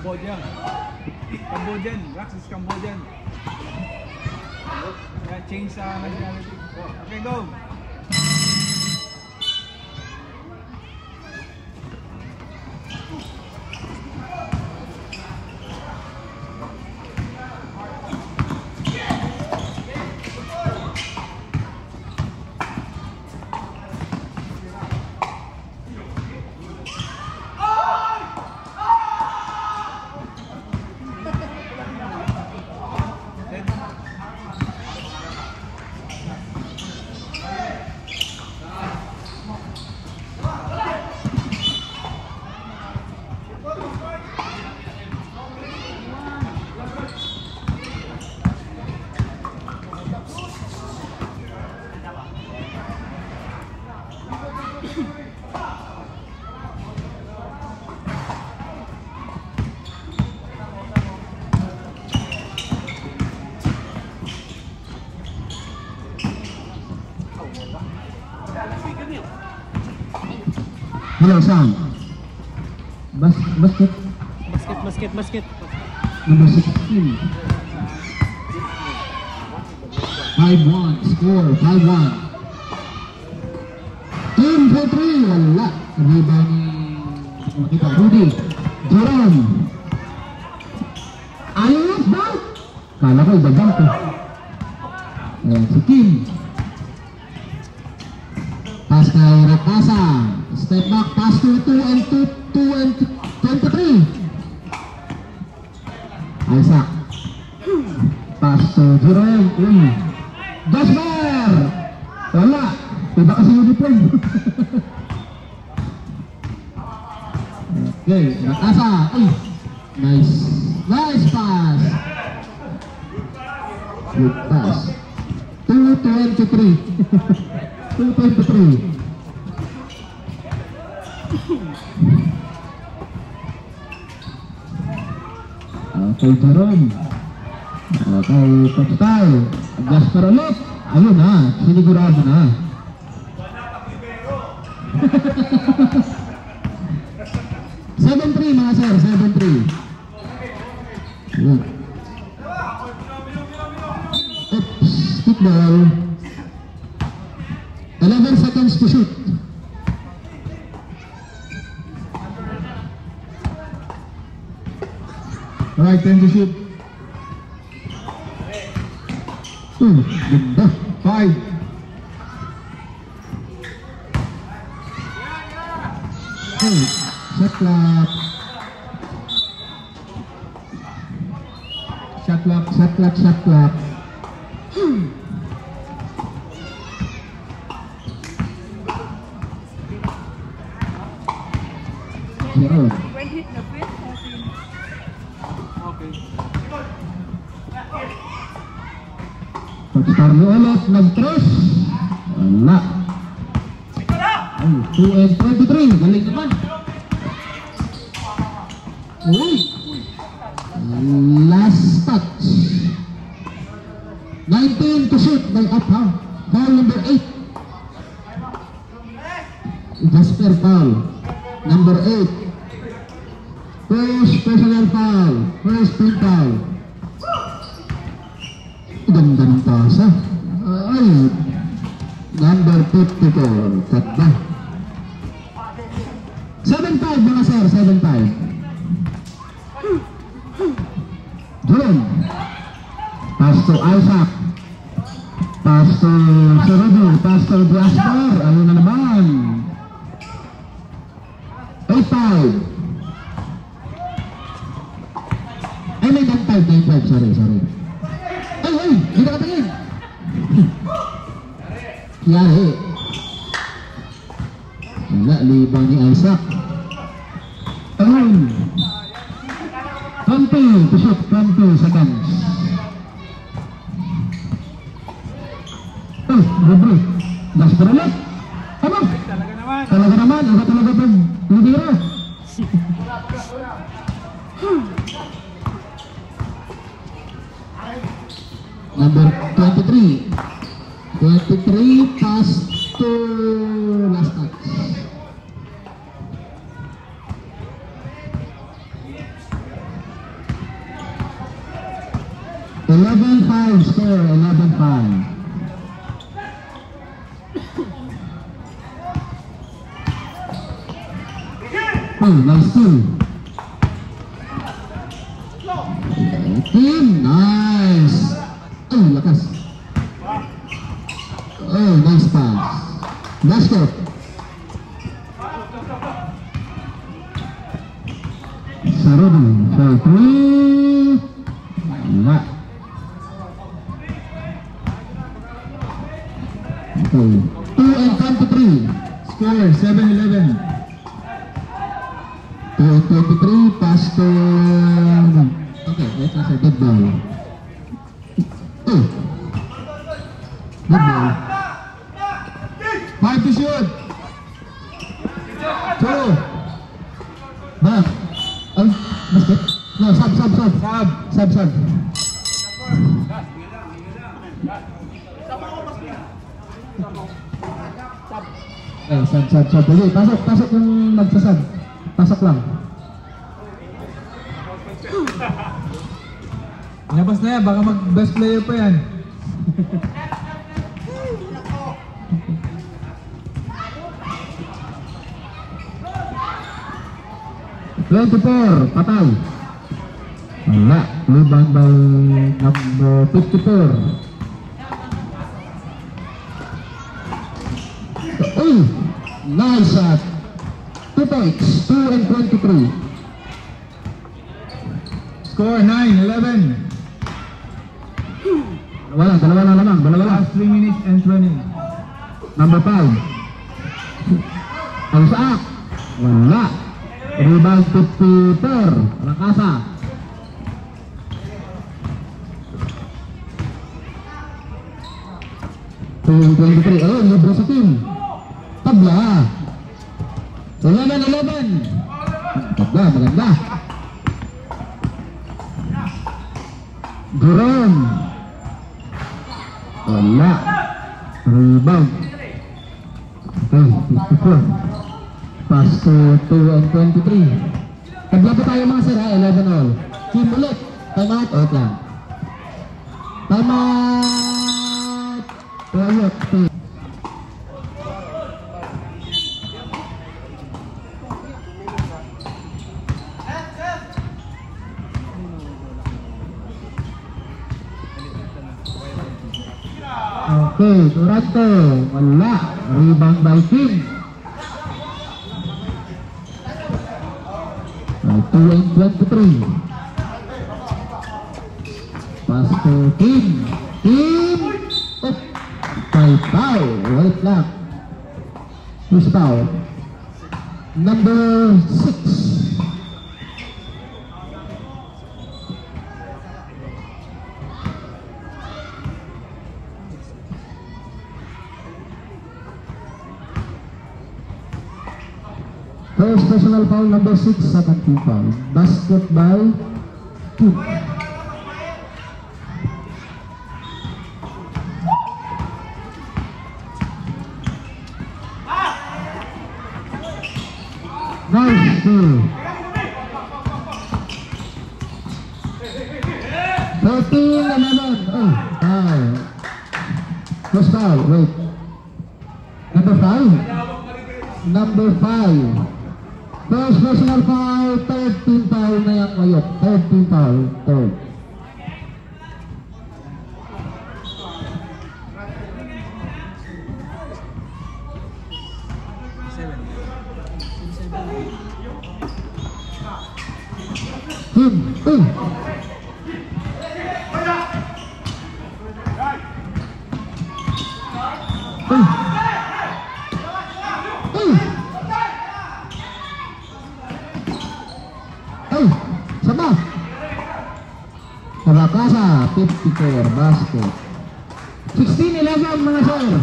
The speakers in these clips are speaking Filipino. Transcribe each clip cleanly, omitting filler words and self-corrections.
Cambodia. Cambodian. Rax is Cambodian. Yeah, change sa nationality. Okay, go. Hello, Sam. Basket. Number 16. 5-1. Score. 5-1. Team 4-3. Wala. Rebound ni kita. Rudy. Jerome. Ayos ba? Kala ko ibabang ko. Ayan, si Kim. Pass kay Rakasa. Step back, pass to 2 and 23. Isaac. Pass to Jerome. Jasper. Wala. Iba kasi uniform. Okay, Rakasa. Nice. Nice pass. Good pass. 2-23. 2-23. Okay, Jerome. Okay, Coach Tal. Jasper ulit. Ayun na, sinigurado na. Seven 3 mga sir, 7-3. Good. Oops, kickball. 11 seconds to shoot. Alright, 10 to shoot. Ganda. 5. Shot clock. Shot clock. Zero. Pagtarlo ulit, nag-tres. Wala. 2 and 23. Galing naman. Uy. Last touch. 19 to shoot by Upham. Foul number 8. Jasper foul. Number 8. First personal foul. First team foul. Ganda ng pasa. Ay. Number 54. Cut ba? 7-5 mga sir. 7-5. Jerome. Pass to Isaac. Pass to Serudu. Pass to Jasper. Ano na naman? 8-5. Ay, may 9-5. Sorry. Ay, hindi na katingin. Yari. Wala, libang ni Isaac. Ayun. 20 to shoot, 20 seconds. Libre. Jasper ulit. Ano? Talaga naman. Iba talaga pag libira. Number 23. 23 pass to last touch. 11-5 score, 11-5. Oh, nice two. Team, nice. Oh, lakas. Oh, nice pass. Basket. Sarodi for three. Wala. Okay. 2-23. Score 7-11. 2-23. Pass to... Okay, let's answer dead ball. Oh. Dead ball. 5 to shoot. 2. Back. Oh, basket. No, sub. Sub. Eh, sub. Dali, pasok yung magsasab. Pasok lang. Labas na yan, baka mag-best player pa yan. $24, patay. Wala, rebound by number 54. Oh, nice shot. 2 points, 2-23. Score 9-11. Dalawa na lamang. Last 3 minutes and 20. Number 5. Ang saak. Wala. Rebound 54. Rakasa. Tuwing 23. Ayun, libro sa team. Tabla. 11-11. Tabla, maganda. Jerome. Wala. Rebound. Okay, 54. Pass to 2-23. Tabla pa tayo mga sir ha, 11-all. Team ulit. Time out. Out lang. Time out. Tuyot. Okay, Toronto. Wala. Rebound by Kim. 2-23. Pass to Kim. Kim. Oh. Foul. Wait lang. Who's foul? Number 6. First personal foul, number 6, second team foul. Basket by Kim. Nice. 13-11. Oh, foul. First foul, wait. Number 5. Number 5. First personal foul, third team foul na yan ngayon. Third team foul, third. Team, team. Sama. Rakasa, 54, basket. 16-11 mga sir.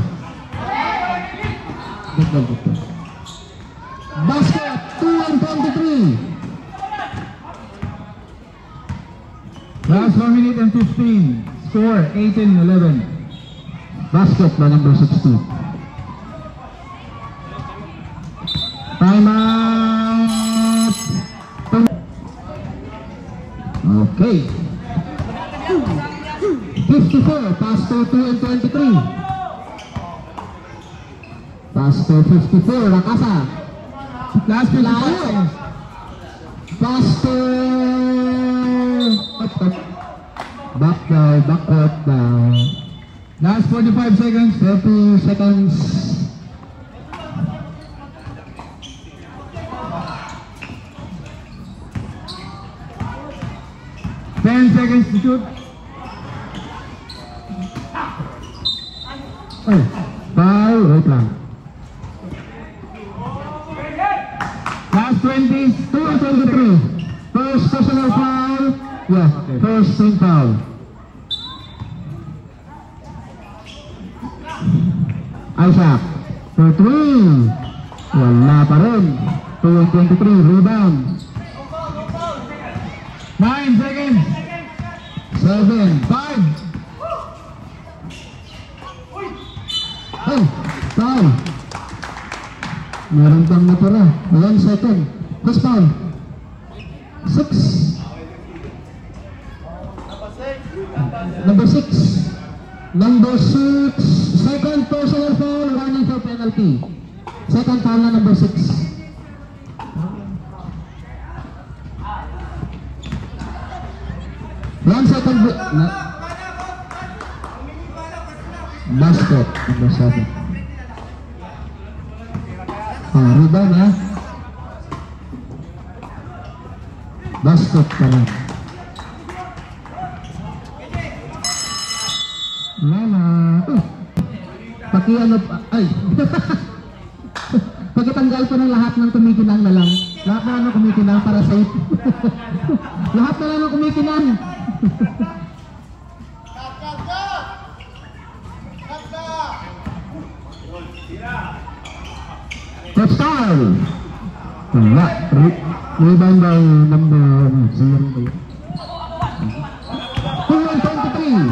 Basket, 2-23. Last 1 minute and 15. Score 18-11. Basket by number 16. Time out. Okay. Pass to 54, Rakasa. Last 55 Layo. seconds. Pass to... Back court down. Last 45 seconds. 30 seconds. Seconds to shoot. Ay, foul. Wait lang. Last 20. 2:23. First personal foul. Yeah, first team foul. Isaac. For 3. Wala pa rin. 2:23. Rebound. 9 seconds. 7. 5. Ay, foul. Meron pang natira. 1 second. First foul. 6. Number 6. Number 6. Second personal foul. Running for penalty. Second foul na number 6. One second. Basket. Number 7. Rebound ha. Basket pa lang. Lala. Pati ano pa. Ay. Pagkatanggal ko ng lahat ng kumikinang na lang. Lahat na lang ng kumikinang para safe. Lahat na lang ng kumikinang. First foul. Wala. Rebound by number 0 ba yun? 2:23.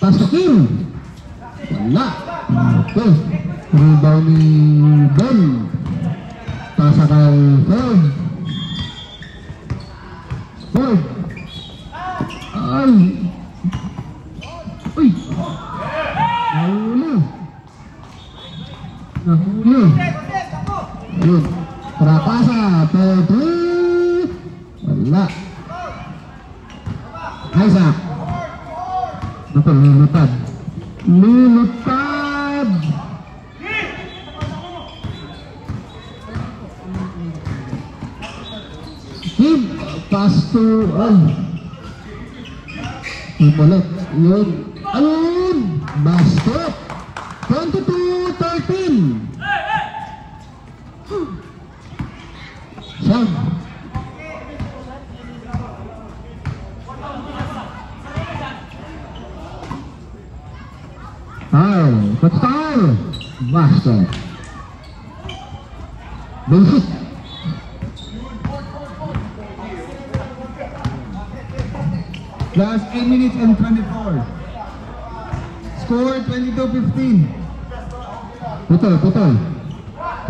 Pass to Kim. Wala. Okay. Rebound ni Ben. Pasa kay Ford. Ford. Ay. Uy. Nahuli. Nahuli. Ayun. Trapasa. Pedro. Wala. Isaac. Ito, lilipad. Lilipad. Kim. Pass to... Ipulit. Yun. Ayun. Basket. 22-13. Siyam. Foul. What's foul? Basket. Basic. Last 8 minutes and 24. Score 22-15. Putol.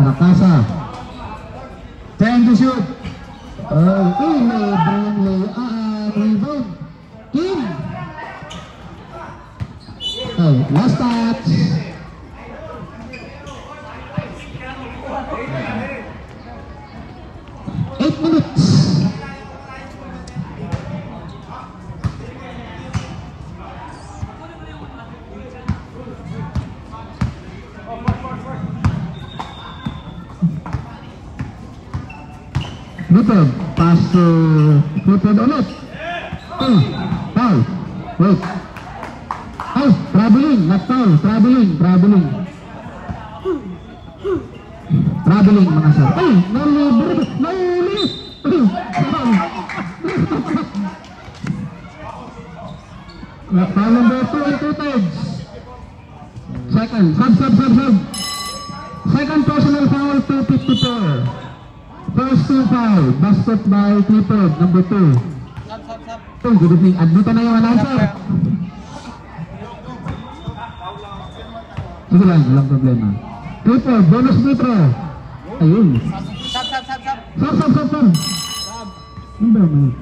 Nakasa. 10 to shoot. Rebound. Kim. Last touch. Eight minutes. Clifford, pass to Clifford ulit. Foul. Wait. Ay, traveling, not foul. Traveling. Traveling mga sir. Ay, nahuli. Foul number 2 and 2/3. Second, sub. Second personal foul, 2:54. First two foul, basket by Clifford, number 2. Sub. Good evening. Admito na yung announcer. Sige lang, walang problema. Clifford, bonus metro. Ayun. Sub. Number 9.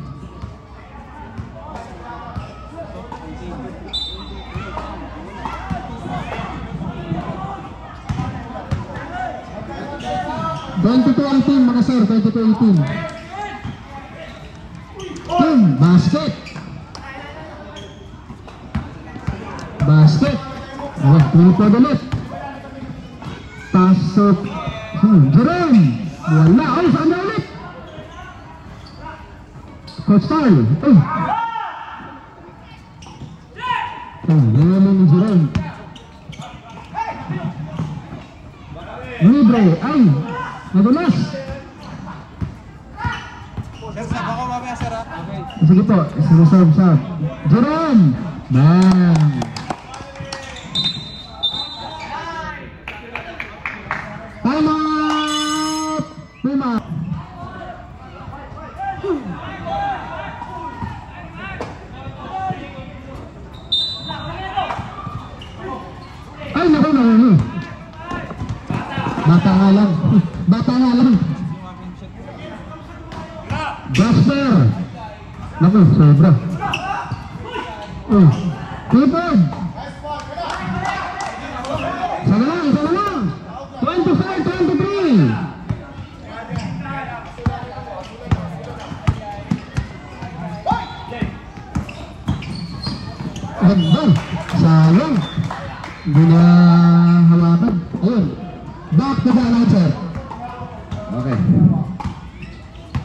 22-18 mga sir, 22-18. Boom, basket. Basket. Oh, tripod ulit. Pasok. Jerome. Wala. Ay, saan na ulit? Coach Carl. Ay. Lalo ni Jerome. Libre. Ay. Nagulas. Sir, ako mamaya, sir, ha? Okay. Sige po. Reserve shot. Jerome. Bang. Time out. Puma. Ay, naku. Bata nga lang. Bata nga lang. Buster. Naku, sobra. Clifford. Sana lang. 24-23. Ganda. Sayang. Hindi na hawakan. Ayun. Back to the announcer. Okay.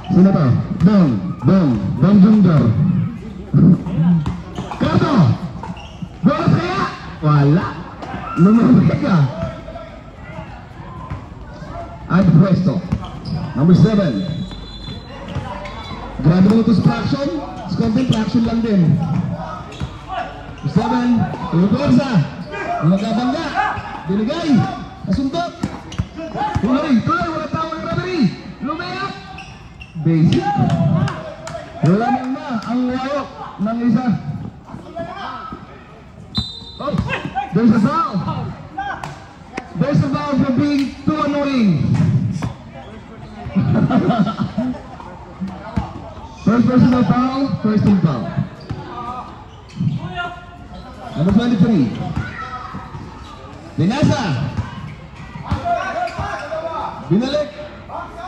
Sino to? Dong Junior. Kato! Bola kaya? Wala. Lumabay ka. Ad Puesto. Number 7. Grabe mo ito sa fraction. Sa konting fraction lang din. 7. Tulog-orsa. Magkabangga. Binigay. Nasuntok. Tuloy. Wala tawag yung referee. Lumayak. Basic. Wala na ang wayok ng isa. Oh, there's a foul. There's a foul for being too annoying. First personal foul, first team foul. Number 23. Binasa. Binalik.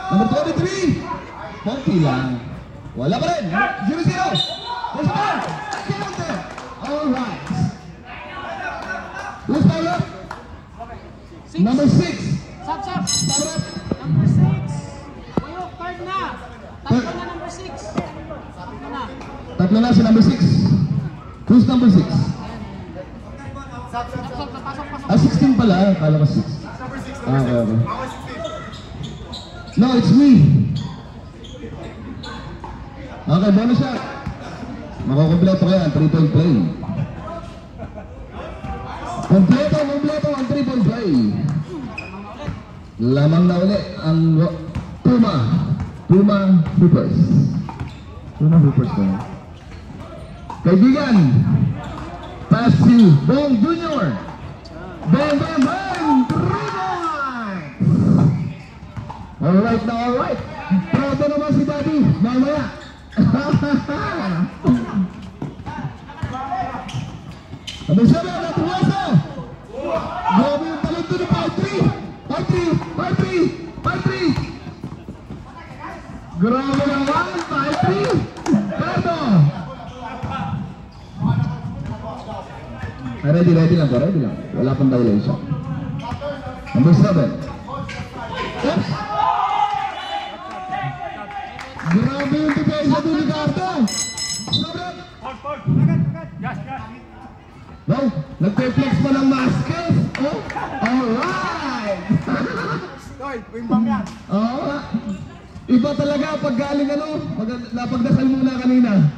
Number 23. Konti lang. Wala pa rin. 0-0. There's a foul. Alright. Who's foul up? Number 6. Sab. Number 6. Uyo, third na. Tatlo na number 6. Tatlo na. Tatlo na si number 6. Who's number 6? Pasok. 16 pala. Kala ko 6. Okay. No, it's me. Okay, bonus shot. Makukompleto kaya ang 3-point play. Kompleto ang 3-point play. Lamang na uli ang Puma Hoopers. Puma Hoopers ko. Kaibigan, pass to Bong Junior. Bang! 3 points! Alright na, alright. Proud naman si Daddy. Mamaya. Number 7, Natuasa. Grabe yung talento ni 5-3. Grabe naman, 5-3. Pero ready lang. Wala pang violation. Number 7. Oops. Grabe yung depensa ni Ricardo. Sobrang. Wow, nagpe-flex pa ng maskes. Oh, alright. Oo. Iba talaga pag galing napagdasal muna kanina.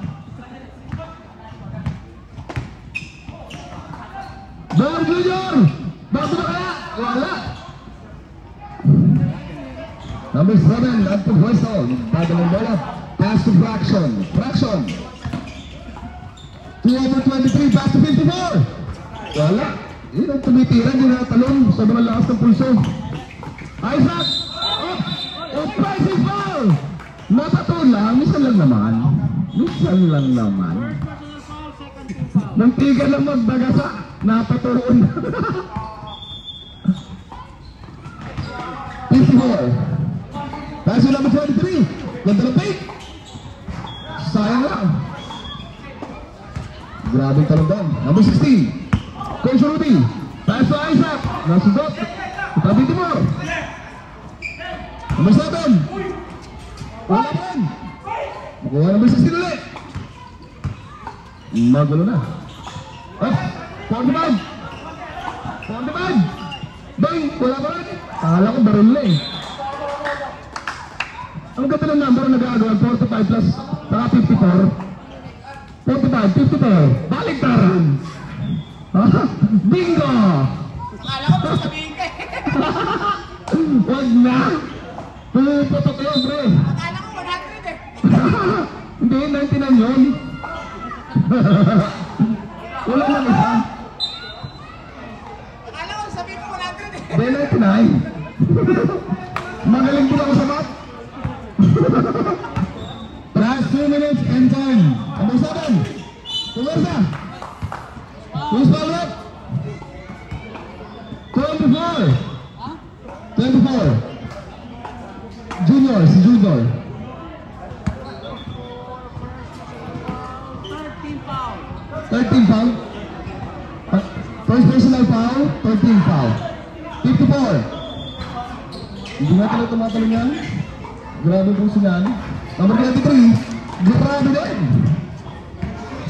Bong Junior! Bago na kaya? Wala! Number 7, Anton Huesol. Bago ng bola. Pass to Fraction. 2/23, pass to 54. Wala. Yun ang tumitira, hindi na talon. Sobrang lakas ng pulso. Isaac! Offensive foul! Napatulang, minsan lang naman. Nang tiga lang magdagasa, napatuloon. 54. Pass to number 23. Ganda ng fake. Sayang lang. Grabing talong doon. Number 16. Coach Rudy. Pass to Isaac. Nasundot. Itabi Timor. Number 7. Wala pa rin. Nakuha number 16 ulit. Magulo na. Up. 45. 45. Bang. Wala pa rin. Akala ko baril na eh. Ang ganda ng number na nagagawa. 45 plus 54. 45, 54. Baliktaran. Bingo! Akala ko ba sabihin ka eh. Wag na. Puputok yun, bro. Akala ko 100 eh. Hindi, 99 yun. Wala lang isa. Akala ko sabihin ko 100 eh. Hindi, 99. Magaling din ako sa math. Last 2 minutes and time. Number 7. Pumersa. Who's ball up? 24. 24. Junior, si Junior. 13 foul. 13 foul. First personal foul, 13 foul. 54. Hindi na talaga tumatalong yan. Grabe po siya. Number 23, grabe din.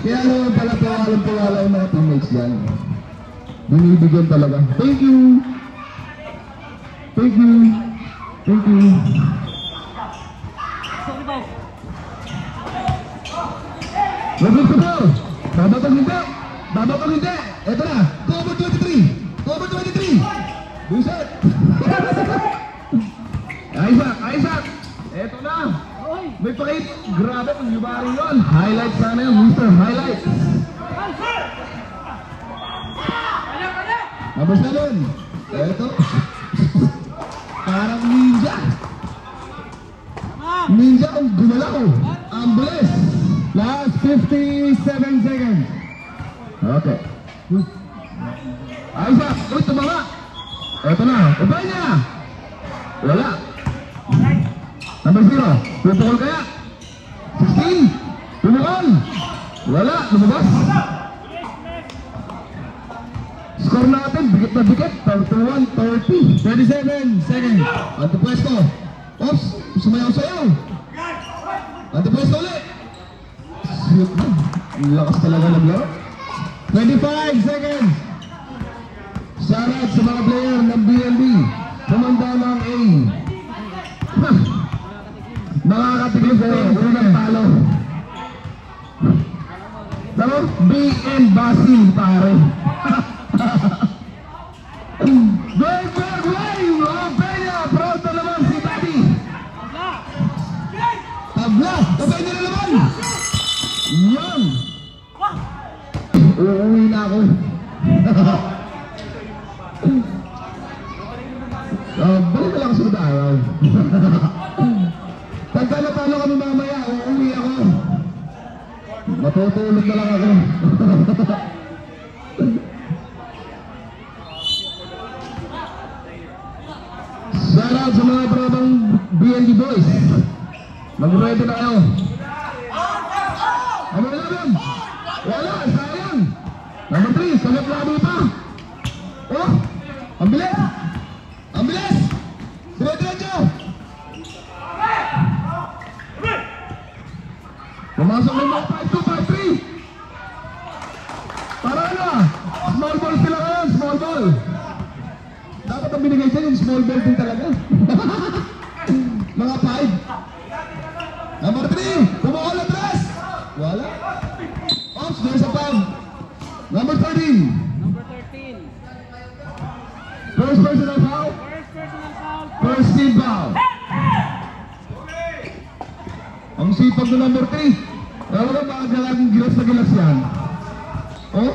Kaya naman pala pawalang-pawala yung mga teammates yan. Binibigyan talaga. Thank you. Thank you. Thank you. Lagos ko po. Babatang hindi. Babatang hindi. Eto na. Cover 23. Cover 23. Buset. Isaac. Isaac. Eto na. May pakit. Grabe kung yubari yun. Highlight sana yun. Mr. Highlight. Number 7. Eto. Parang ninja. Ninja ang gumalaw. Ang bilis. Last 57 seconds. Okay. Isaac. Uy, tumama. Eto na. Ubay niya. Wala. Number 0. Pupukol kaya. 16. Pumukol. Wala. Lumabas. Score natin. Bigit na bigit. 31-30. 37 seconds. Antipwesto. Ops. Sumayaw sa'yo. Antipwesto ulit. Sweet na. Ang lakas talaga naglaro. 25 seconds. Shoutout sa mga player ng BNB. Kumanda ng A. Nakakatigil ko. Unang talo. Tama? BN Basil, pare. Berg way! Mga Peña! Proud na naman si Daddy. Tabla! Tabay nila naman! Yan! Uuwi na ako. Balik na lang sa araw. Pagka natalo kami mamaya, uuwi ako. Matutulog na lang ako. Shoutout sa mga probang BNB boys. Mag-ready na kayo. Number 11. Wala, sayang. Number 3, salat labo pa. Oh, ang bilis. Ang bilis. Dire-diretso. Pumasok ng mga 5-2-5-3. Para ano? Small ball sila ngayon, small ball. Dapat ang binigay sa'yo yung small ball din talaga. Mga 5. Number 3, pumukol na 3. Wala. Ops, there's a foul. Number 13. Number 13. First personal foul. First personal foul. First team foul. Ang sipag na number 3. Ewan ka baka galaging gilas na gilas yan. Oh?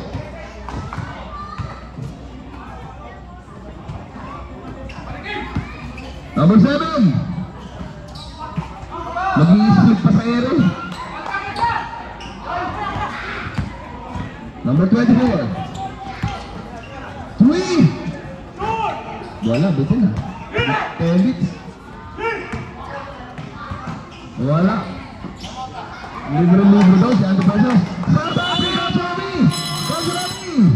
Number 7. Mag-i-split pa sa ere. Number 24. 3. Wala, bitin na. 10 bits. Wala. Libro-libro daw si Ando Pasos. Sabi ka, Tommy! Tommy!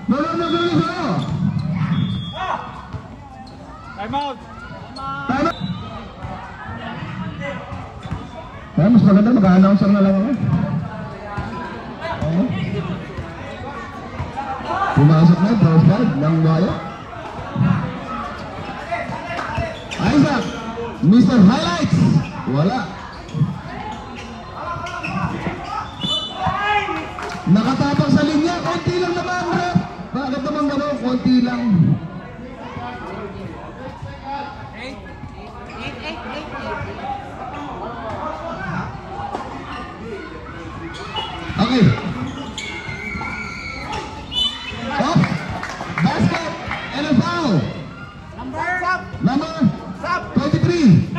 Malunod na rin sa'yo! Time out! Time out! Kaya mas maganda mag-announcer na lang ako. Pumasok na, first guard ng wire. Isaac! Mr. Highlights! Wala. Nakatapang sa linya, konti lang naman, bro. Bakit naman gano'n? Konti lang. 8. Okay. Up. Basket. And a foul. Number 23.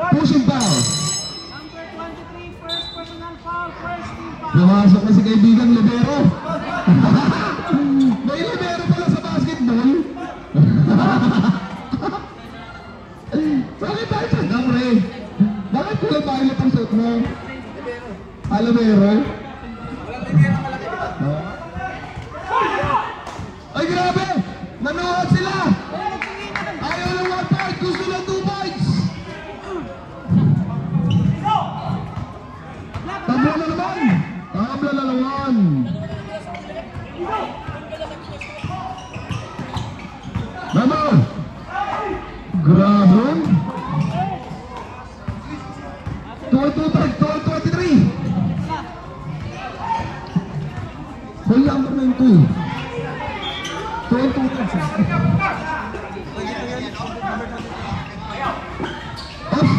Pushing foul. Number 23, first personal foul, first team foul. Pumasok na si kaibigan Libero. May Libero pala sa basketball. Bakit tayo sa gamre? Bakit kulay violet ang suit mo? Libero? Ay grabe! Nanood sila! Ayaw ng 1 point! Gusto ng 2 points! Tabla na naman! Tabla na naman! Mamo! Grabe! 23! Hoy, ang na yung 2. 22 siya. Off!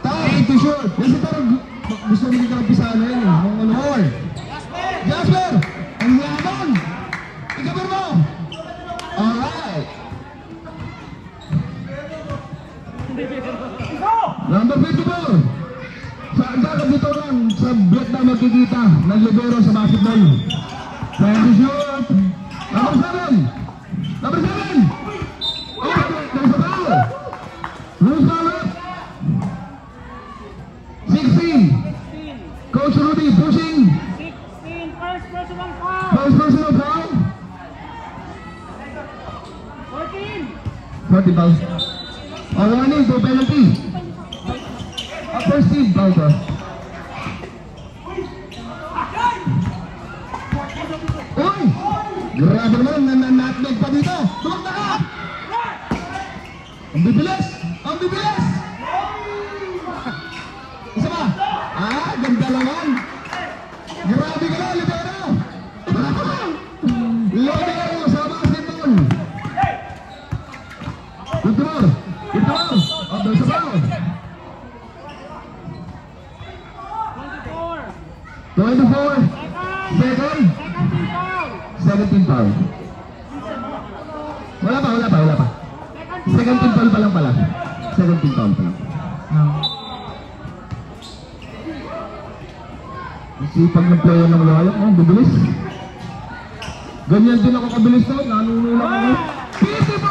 Tie! Too short! Kasi parang gusto mo nila kapisahan na yun. Ang ano? Jasper! Ang yaman! Ikabir mo! Alright! Number 54! Saan ka dito lang sa Vietnam magkikita ng libero sa basketball? Thank you, short! Number 7! Number 7! Oh, there's a foul! Loose foul! 16! Coach Rudy pushing! 16, first personal foul. First personal foul! 14. 40 fouls. A warning for penalty. A first team foul to. Uy! Grabe naman, nanatnag pa dito. Tumakta ka! Ang bibilis! Ang bibilis! Isa ba? Ah, ganda naman! Grabe ka na, Libero! Libero sa basketball! Ito mo! Ito mo! Oh, there's a foul! 24! Second! Second team foul. 17 foul. Wala pa. Second team foul pa lang pala. Second team foul pa lang. Sipag ng player ng Loyal, bibilis. Ganyan din ako kabilis to, nanunulak ako. PC4!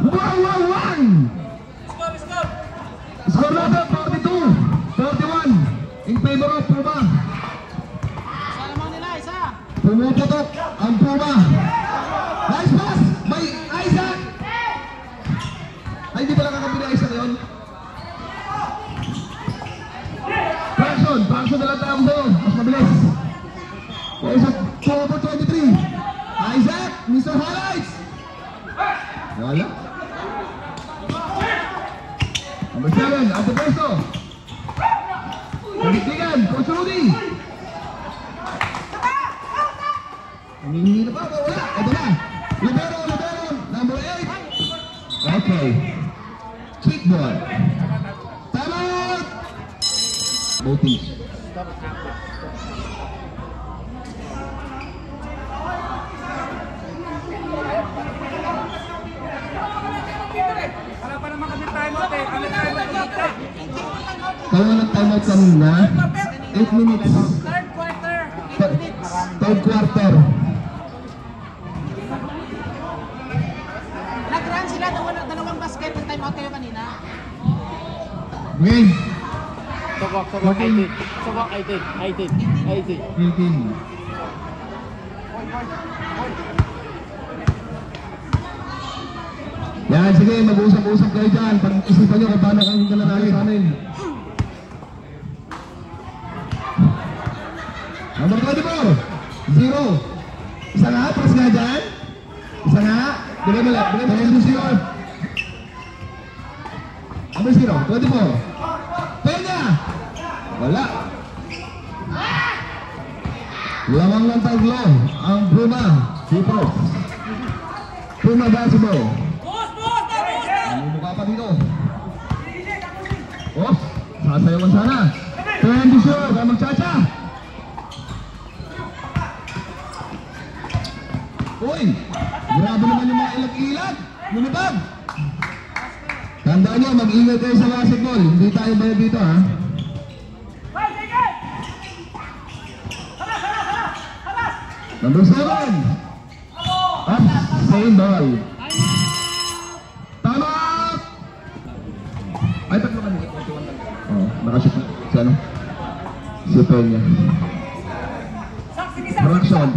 1-1-1! Score number 42, 41 in favor of Puma. Isa lamang nila, isa. Pumuputok ang Puma. Nice pass by Isaac. Ay, hindi pala kakabili Isaac yun. Fraction na lang tayo doon. Mas mabilis. Isaac, 4-23. Isaac, Mr. Highlights. Wala. Number 7, at the peso. Pagkitigan, Coach Rudy. Humihingi na pa, wala. Ito na. Libero, number 8. Okay. Kickball. Time out! Both teams. Wala pa naman kami time out eh. Kami time out dito. Kaya nag-time out kanina. 8 minutes. Third quarter, 8 minutes. Third quarter. Nag-run sila, dalawang basket ng timeout kayo kanina. Game. Sobak, 14. 18. Sobak, 18. 18. 18. 18. Yan, sige, mag-usap-usap kayo dyan. Pag-isipan nyo kung paano kayo nanalo sa amin. Number 24. 0. Isa nga, press nga dyan. Isa nga. Bigay mo lang. Bigay mo lang. 0. Number 0. 24. Peña. Wala. Lamang ng taglo. Ang Puma. Super. Puma basketball. May mukha pa dito. Oh, sasayawan sana. 20 shot. Ang magchacha. Uy, grabe naman yung mga ilag-ilag. Lumipag. Tandaan nyo, mag-ingat kayo sa basketball. Hindi tayo bayad dito, ha? Number 7. Up, same ball. Tama! Ay, tatlo ka nito. Oh, nakashoot na. Si ano? Si Peña. Fraction.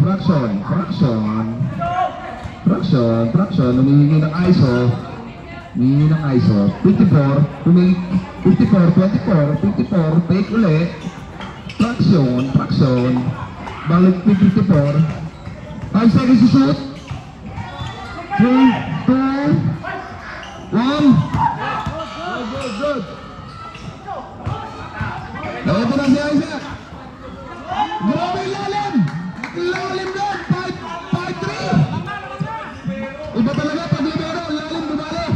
Humihingi ng ISO. 54, 24, take ulit. Fraction. Balik 54. 5 seconds to shoot. 3, 2, 1. Good. Ito na si Isaac. Grabe lalim. Lalim doon. 5-3. Iba talaga pag libero. Lalim bumalo.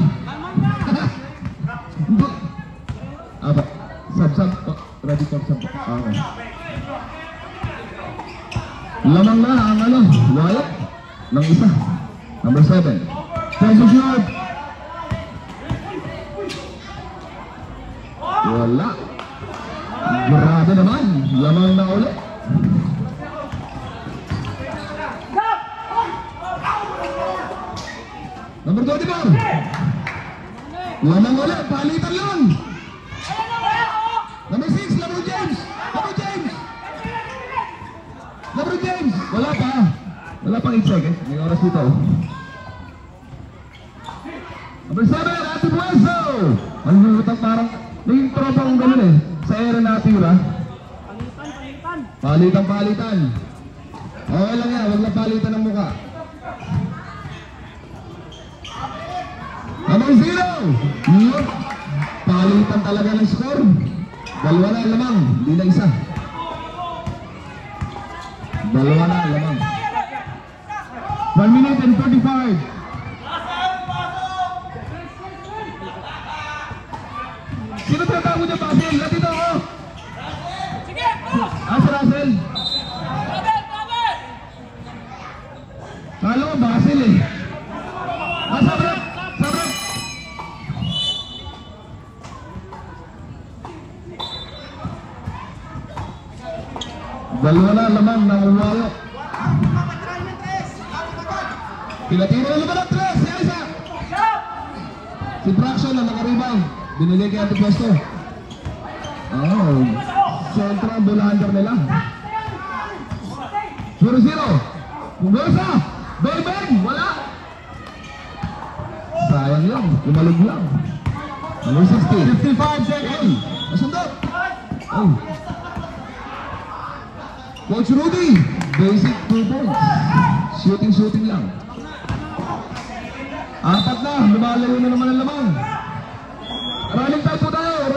Aba. Sab. Ready for sab. Okay. Lamang na ang ano. Wala. Nang isa. Number 7. Tension shot. Wala. Grabe naman. Lamang na ulit. Number 24. Lamang ulit. Palitan lang. Number 6. LeBron James. Wala pang 8 seconds. May oras dito. Number 7. Ate Bueso. Ang lutang parang may tropa kong ganun eh. Sa era natira. Palitan. Okay lang yan. Huwag na palitan ng mukha. Number 0. Yup. Palitan talaga ng score. Dalawa na lamang. Hindi na isa. Dalawa na lamang. 1 minute and 45. Sino tinatago niya, Basil? Latito ako. Sige, si Russell. Kala ko Basil eh. Sabrap. Dalawa na lamang ng uwayo. Pinatiro na naman ang 3. Si Isaac. Si Fraction na naka-rebound. Binigay kay Ate Puesto. Oh, central bulander nila. 0-0. Pumasa. Bang. Wala. Sayang yun. Kumalog lang. Number 60. 55 seconds. Masundot. Oh. Coach Rudy. Basic 2 points. Shooting lang. 4 na. Lumalaro na naman ang lamang. Running time po tayo.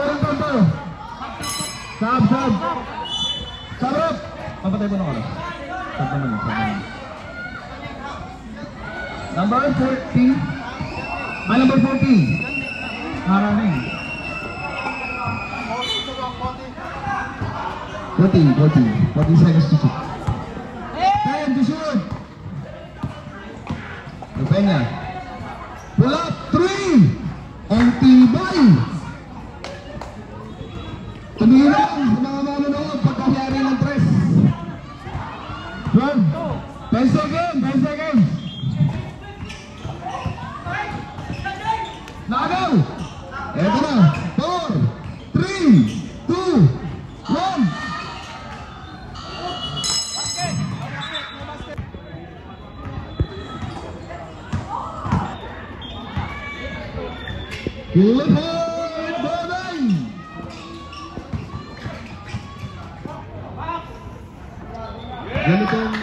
Sab. Sarap. Papatay po ng oras. Sab naman. Number 40. Number 40. Maraming. 40 seconds to shoot. 10 to shoot. Peña. Pull up 3. Ang tibay. Tumira sa mga manonood pagkahyari ng 3. 12. 10 seconds. Nagaw. Eto na. 4, 3, Full point, Bobeng! Ganitong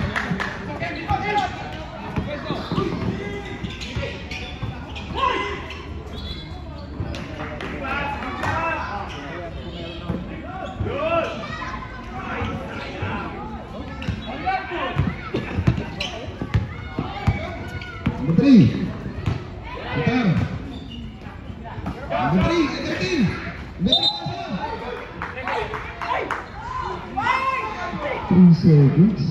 number 3. Putar. Number 3, 13. Three seconds.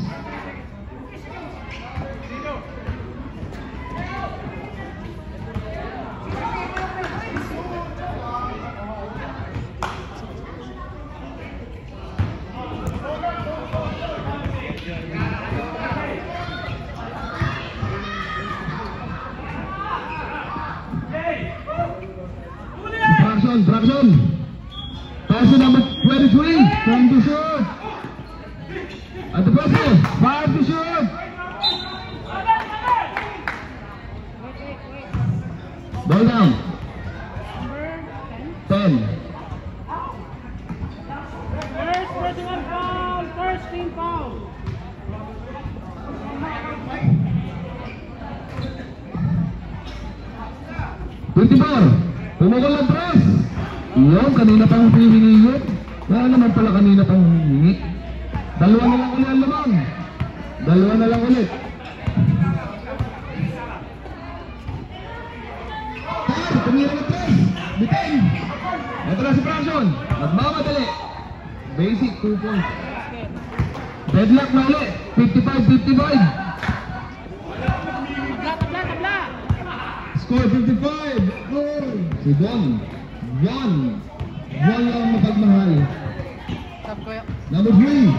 Braxton. Pass number 23. Time to shoot. At the pressure. 5 to shoot. Ball down. 10. First personal foul. First team foul. 24. Pumukol ng press. Yun, kanina pang humingi. Kaya naman pala kanina pang humingi. Dalawa na lang ulit ang lamang. Dalawa na lang ulit. Tar, tumira ng press. Bitin. Ito na si Braxton. Nagmamadali. Basic 2 points. Deadlock na ulit. 55-55. Tabla. Score 55. Goal. Si Don. One lang mapagmahal. Number 3.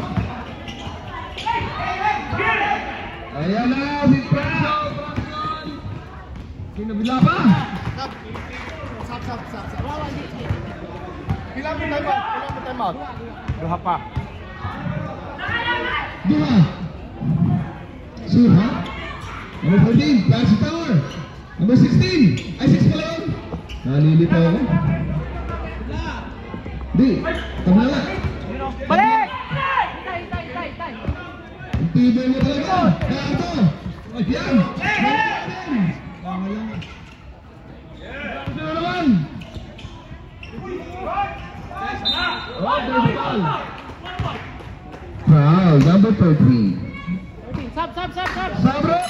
Ayan na si Braxton. Kinabila pa. Sap. Ilang time out? Duha pa. Duha. Suha. Number 14. Classic Tower. Number 16. Ay, 6 pala yun. Nalilito ako. Di. Tabla na. Balik! Tay. Ang tibay mo talaga. Kaya ito. Yan. Sino naman? Oh, there's a foul. Foul, number 13. 13. Sap. Sabro.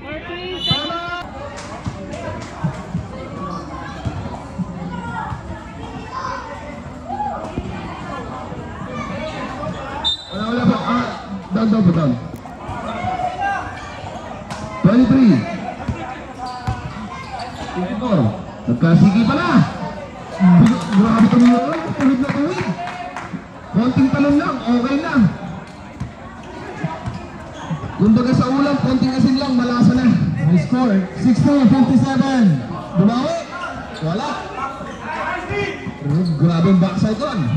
13. Tama. Wala pa. Down. 23. 24. Nagkasigi pala. Grabe tumiro. Tulid na tuwid. Konting talon lang. Okay na. Kumbaga sa ulam, konting asin lang. Malasa na. May score. 16-57. Bumawi. Wala. Grabe yung backside on.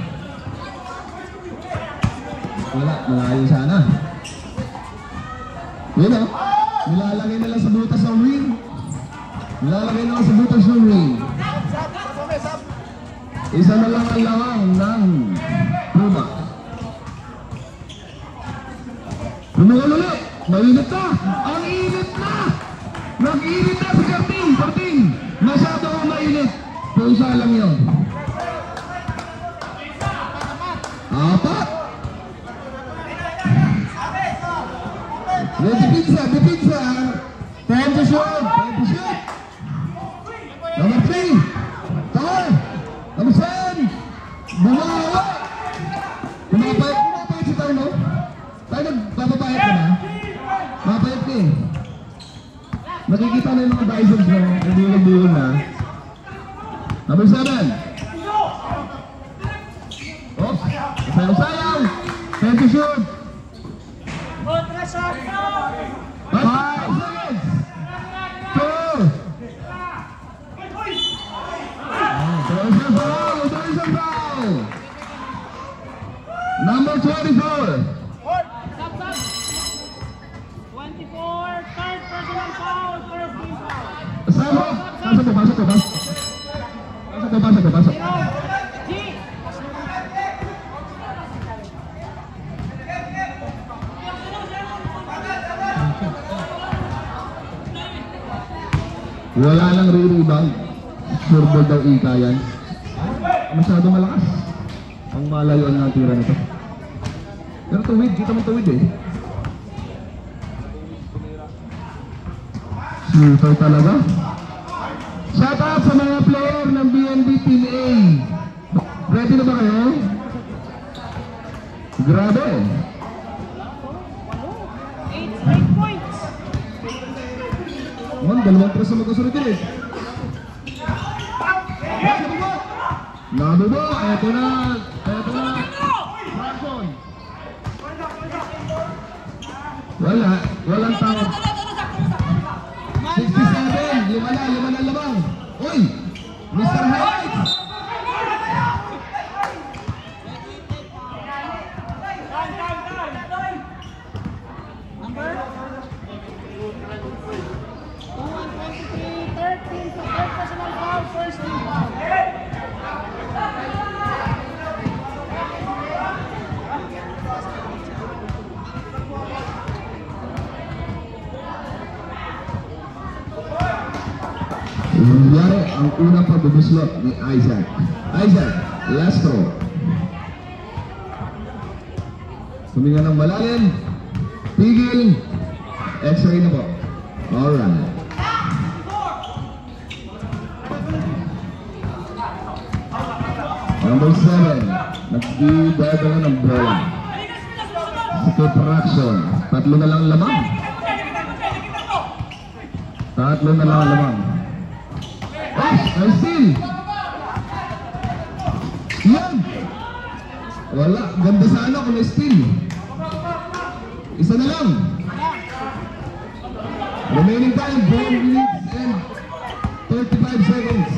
Wala. Malayo sana. Yun o. Nilalagay na lang sa butas ng ring. Isa na lang ang lawang ng Puma. Lumukol ulit. Mainit na. Ang init na. Nag-init na si Karting. Masyado ang mainit. Pusa lang yun. 4. Dipinsa. Time to shoot. Number 3. Tower. Number 7. Bumawa. Pumapayat si Tower, no? Tayo nagpapapayat ka na? Papayat ka eh. Nakikita na yung mga biceps mo. Nagbuhol na. Number 7. Oops. Sayang. Time to shoot. 5 seconds. 2. There's a foul. Number 24. 24. Third personal foul. First team foul. Pasok. Pasok. G. Wala nang re-rebound. Sure ball daw ika yan. Masyado malakas. Ang malayuan ng tira nito. Pero tuwid, kita mo tuwid eh. Super talaga. Shout out sa mga player ng BNB Team A. Ready na ba kayo? Grabe. 8 points. Dalawang tres na magkasunod din eh. Nabubo, eto na. Fraction. Walang tawag. 67, lima na lamang. Uy, Mr. Highlights. Number 223, 13 to third personal foul, first team foul. Nangyari ang unang pagbubuslot ni Isaac. Isaac, last throw. Huminga ng malalim. Tigil. X-ray na po. Alright. Number 7. Nagdidadala ng bola. Skip fraction. Tatlo na lang lamang. I see. Yan. Wala. Ganda sana kung na-steal. Isa na lang. Remaining time, 4 minutes and 35 seconds.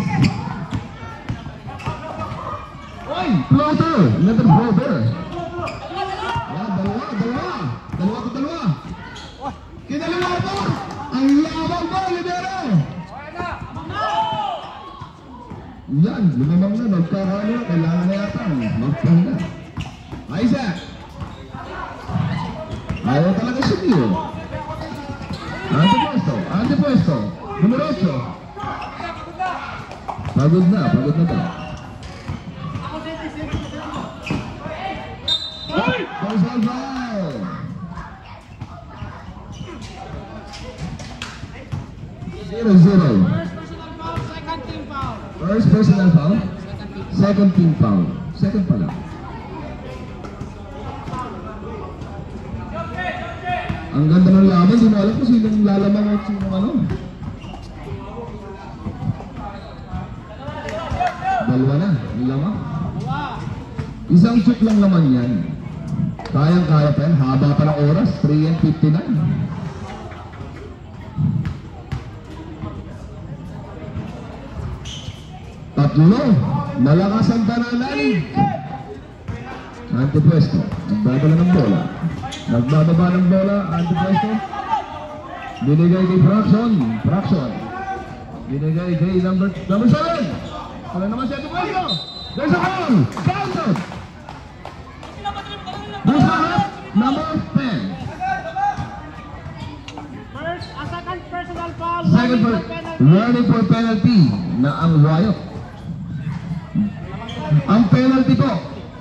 Oy! Floater! Another floater. Yan, dalawa. Kinaliwa po! Ang labang po, Libero! Yan, lumamang na, nagkakano na, kailangan na yata magpahinga. Isaac! Ayaw talaga siya niyo. Antepuesto. Numero 8. Pagod na daw. Personal foul. 0-0. First personal foul, second team foul. Second pa lang. Ang ganda ng laban, di mo alam kung sinong lalamang at sinong ano. Dalawa na, may lamang. Isang shoot lang naman yan. Kayang-kaya pa yan, haba pa ng oras, 3:59. Tatlo, malakas ang pananalig. Antepuesto, nagbabala ng bola. Nagbababa ng bola, Antepuesto. Binigay kay Fraction. Binigay kay number 7. Wala naman si Antepuesto. There's a foul. Foul. There's a half, number 10. Second personal foul. Running for penalty na ang Wyatt. Ang penalty po,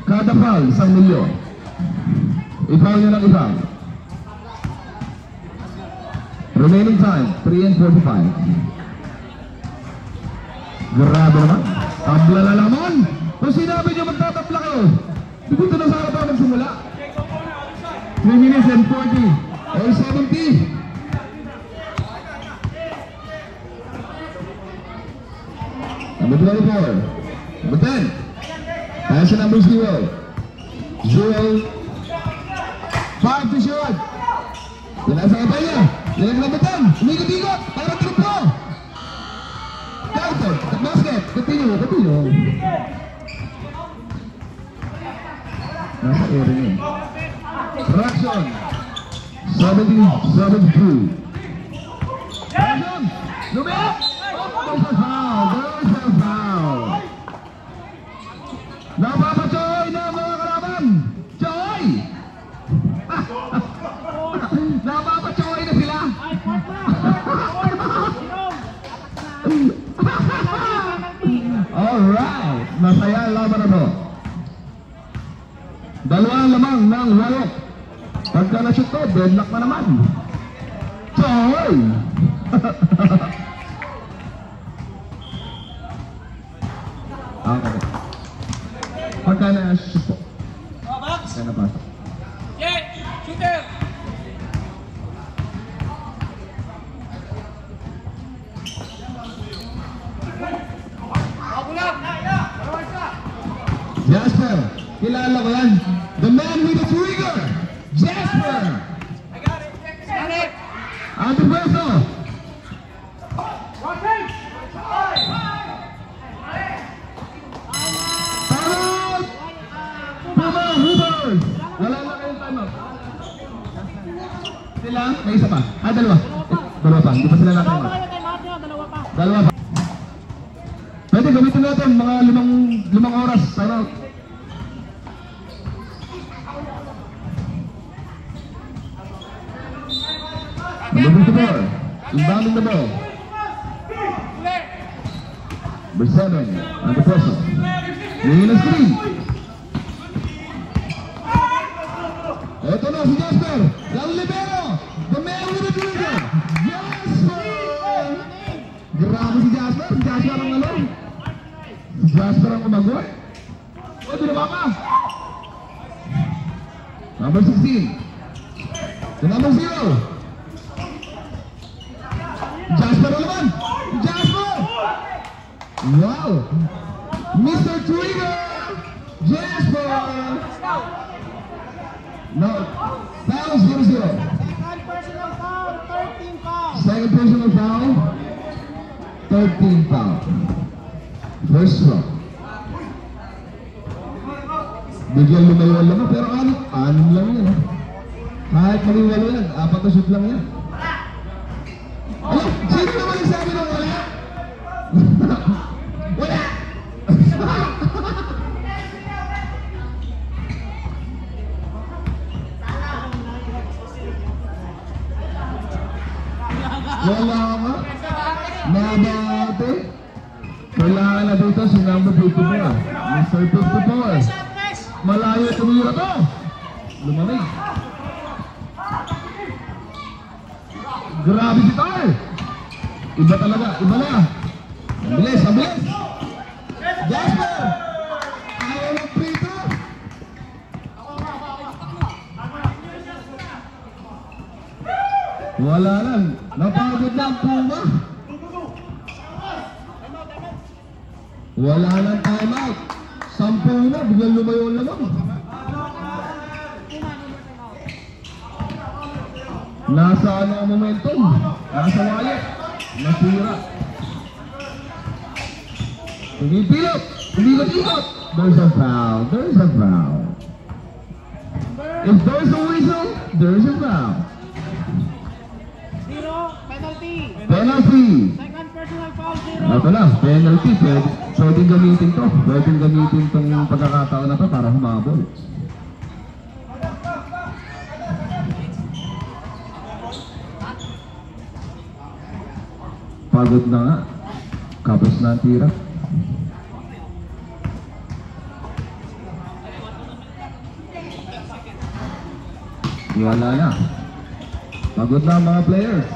kada foul, 1,000,000. Ifoul nyo ng ifoul. Remaining time, 3:45. Grabe naman. Tabla na naman. Kung sinabi nyo magtatabla kayo, dito na sa harapan magsimula. 3 minutes and 40 or 70. Number 24. Number 10. Kaya siya number 0. 5 to shoot. Pinasa ka pa niya. Nilag number 10. Umikot-ikot. Para trupo. Counter. Basket. Continue. Nasa area niya. Fraction. 72. Fraction. Lumiyak. There's a foul. Alright! Masaya ang laban na to. Dalawang lamang ng 8. Pagka na-shoot to, deadlock na naman. Choy! Okay. Pagka na-shoot po. Pagka na-pasok. Yeah, shooter! Jasper, kilala ko yan. The man with the trigger, Jasper. Got it! Antipreso. Timeout! Puma Hoopers. Wala na kayong timeout. Sila, may isa pa. Dalawa. Dalawa pa, hindi pa sila na timeout. Dalawa pa. Pwede gamitin natin mga limang oras. Timeout. Number 4, inbounding the ball. Number 7, under pressure. Ngayon ang screen. Ito na si Jasper. Yung libero. The man with the trigger. Jasper! Grabe si Jasper. Si Jasper ang ano. Si Jasper ang umagot. O, dinawa pa. Number 16. The number 0. Jasper naman! Jasper! Wow! Mr. Trigger! Jasper! No. Foul 0-0. Second personal foul, 13 foul. Second personal foul. 13 foul. First round. Bigyan lumayo lang pero anim lang yan. Kahit maging walo yan, 4 na shoot lang yan. Oh, sino naman yung sabi ng wala? Wala! Wala nga. Nabate. Kailangan na dito si number 54. Mr. 54. Malayo tumira to. Lumamig. Grabe si Tar! Iba talaga, iba na! Ang bilis, ang bilis! Jasper! Ayaw ng prito! Wala lang, napagod na ang Puma! Wala lang timeout! 10 na, biglang lumayo lamang! Nasa ano ang momentum? Nasa wallet. Nasira. Pumipilot. Pumikot-ikot. There's a foul. There's a foul. If there's a whistle, there's a foul. 0, penalty. Penalty. Second personal foul, 0. Ito na, penalty. Pwedeng gamitin to. Pwedeng gamitin tong pagkakataon na to para humabol. Pagod na nga. Kapos na ang tira. Wala na. Pagod na ang mga players.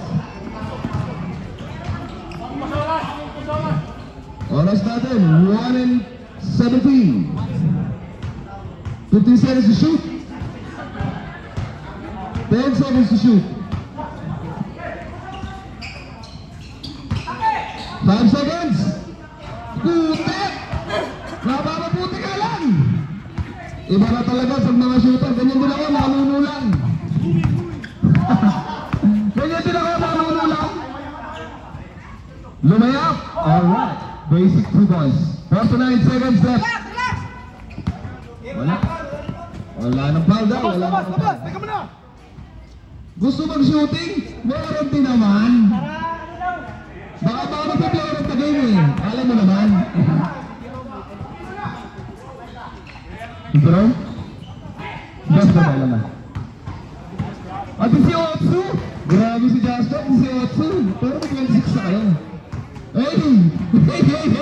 Oras natin, 1:17. 15 seconds to shoot. 10 seconds to shoot. 5 seconds! Putik! Napapaputi ka lang! Iba na talaga pag mga shooter. Ganyan din ako, nanunulang. Ganyan din ako, nanunulang. Lumayap! Alright. Basic 2 points. 49 seconds left. Wala. Wala nang foul daw. Wala nang foul. Gusto mag-shooting? Meron din naman. Baka magpa-player at game eh. Alam mo naman. Pero? Jasper na naman. At si Otsu! Grabe si Jasper, si Otsu. Pero may 26 na kayo. Hey! Hey! Hey!